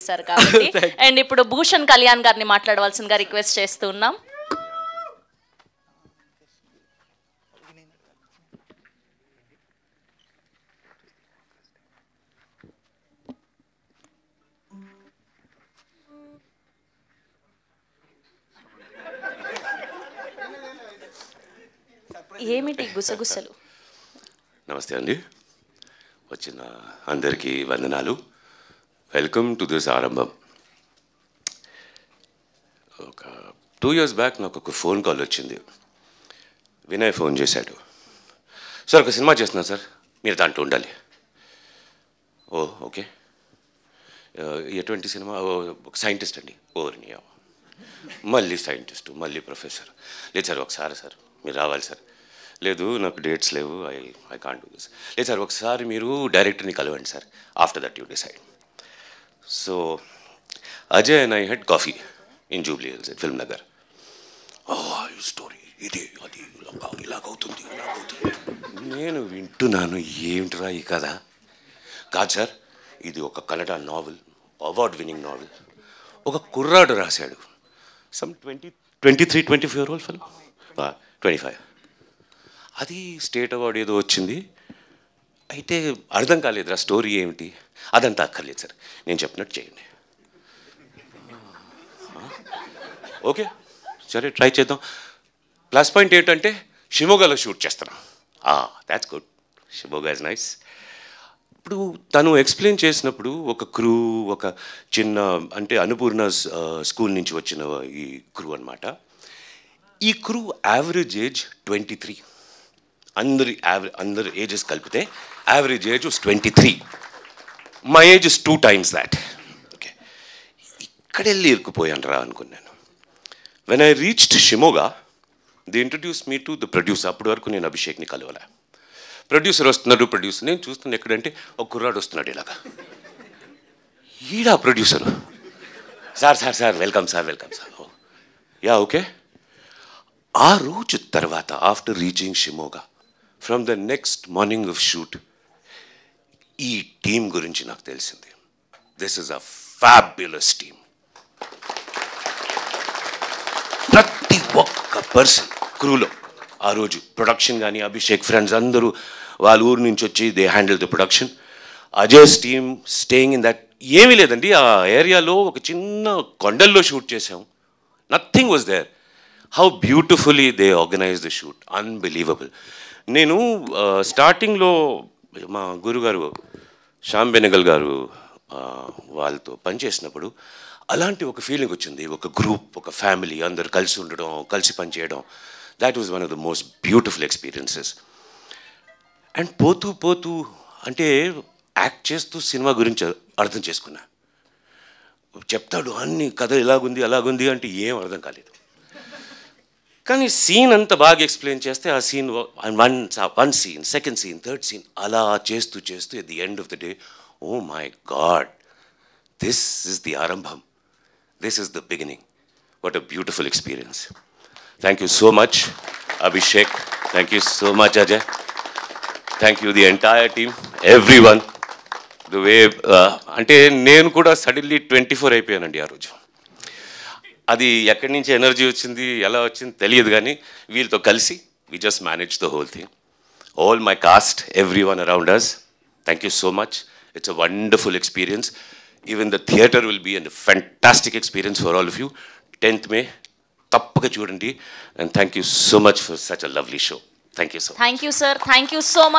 Sir కాబట్టి and ఇప్పుడు భూషణ్ కళ్యాణ్ గారిని మాట్లాడవలసిందిగా రిక్వెస్ట్ చేస్తూ ఉన్నాం. ఏమిటి గుసగుసలు? నమస్తే అండి, వచ్చిన అందరికీ వందనాలు. వెల్కమ్ టు దిస్ ఆరంభం. ఒక 2 years బ్యాక్ నాకు ఒక ఫోన్ కాల్ వచ్చింది. వినయ్ ఫోన్ చేశాడు. సార్ ఒక సినిమా చేస్తున్నాను సార్, మీరు దాంట్లో ఉండాలి. ఓ ఓకే, ఎటువంటి సినిమా? ఒక సైంటిస్ట్ అండి. ఓర్ని మళ్ళీ సైంటిస్టు, మళ్ళీ ప్రొఫెసర్. లేదు సార్ ఒకసారి సార్ మీరు రావాలి సార్. లేదు నాకు డేట్స్ లేవు, ఐ కాంట్ డూ దిస్. లేదు సార్ ఒకసారి మీరు డైరెక్టర్ని కలవండి sir, after that you decide. So Ajay and I head coffee in Jubilee hills at film Nagar. ఈ స్టోరీ ఇది అది ఇలాగవుతుంది ఇలాగవుతుంది. నేను వింటున్నాను, ఏమిటిరా ఈ కథ? కాదు సార్, ఇది ఒక Kannada novel, award winning novel. ఒక కుర్రాడు రాశాడు. Some 23-24 year old film, 25. అది స్టేట్ అవార్డు ఏదో వచ్చింది. అయితే అర్థం కాలేదురా స్టోరీ ఏమిటి. అదంతా అక్కర్లేదు సార్, నేను చెప్పినట్టు చేయండి. ఓకే సరే ట్రై చేద్దాం. ప్లస్ పాయింట్ ఏంటంటే షిమోగాలో షూట్ చేస్తున్నాం. That's good, Shimoga is nice. ఇప్పుడు తను ఎక్స్ప్లెయిన్ చేసినప్పుడు ఒక క్రూ, ఒక చిన్న అంటే అన్నపూర్ణ స్కూల్ నుంచి వచ్చిన ఈ క్రూ అనమాట. ఈ క్రూ యావరేజ్ ఏజ్ 23. అందరి ఏజెస్ కలిపితే average age 23. My age is 2 times that. Okay, ఇక్కడెళ్ళి ఇరుక్కుపోయాను రా అనుకున్నాను. When I reached Shimoga, they introduce me to the producer. అప్పటి వరకు నేను అభిషేక్ని కలవలే. ప్రొడ్యూసర్ వస్తున్నాడు, ప్రొడ్యూసర్ నేను చూస్తున్నాను ఎక్కడంటే ఒక కుర్రాడు వస్తున్నాడు ఇలాగా. ఈడా producer. Sir sir sir welcome sir, welcome sir. Yeah okay. ఆ రోజు తర్వాత after reaching Shimoga, from the next morning of shoot, ఈ టీం గురించి నాకు తెలిసింది. This is a fabulous team. ప్రతి ఒక్క పర్సన్ క్రూలో ఆ రోజు ప్రొడక్షన్ కానీ అభిషేక్ ఫ్రెండ్స్ అందరూ వాళ్ళ ఊరు నుంచి వచ్చి they handle the production. Ajay's team staying in that. ఏమీ లేదండి, ఆ ఏరియాలో ఒక చిన్న కొండల్లో షూట్ చేసాం. Nothing was there. How beautifully they organise the shoot, unbelievable. నేను స్టార్టింగ్లో మా గురుగారు శ్యామ్ బెనగల్ గారు వాళ్ళతో పనిచేసినప్పుడు అలాంటి ఒక ఫీలింగ్ వచ్చింది. ఒక గ్రూప్, ఒక ఫ్యామిలీ, అందరు కలిసి ఉండడం, కలిసి పనిచేయడం. That was one of the most beautiful experiences. And పోతూ పోతూ అంటే యాక్ట్ చేస్తూ సినిమా గురించి అర్థం చేసుకున్నా. చెప్తాడు అన్ని కథ ఇలాగుంది అలాగుంది అంటే ఏం అర్థం కాలేదు. కానీ సీన్ అంత బాగా ఎక్స్ప్లెయిన్ చేస్తే ఆ scene one scene, second scene, third scene అలా చేస్తూ చేస్తూ at the end of the day, oh my God, this is the ఆరంభం, this is the beginning. What a beautiful experience. Thank you so much Abhishek, thank you so much Ajay, thank you the entire team, every one. The way అంటే నేను కూడా suddenly 24 అయిపోయానండి ఆ రోజు. అది ఎక్కడి నుంచి ఎనర్జీ వచ్చింది, ఎలా వచ్చింది తెలియదు, కానీ వీళ్ళతో కలిసి we just manage the whole thing. All my cast, everyone around us, thank you so much. It's a wonderful experience. Even the theatre will be and fantastic experience for all of you. 10th May తప్పక చూడండి. And thank you so much for such a lovely show. Thank you so much. Thank you sir, thank you so much.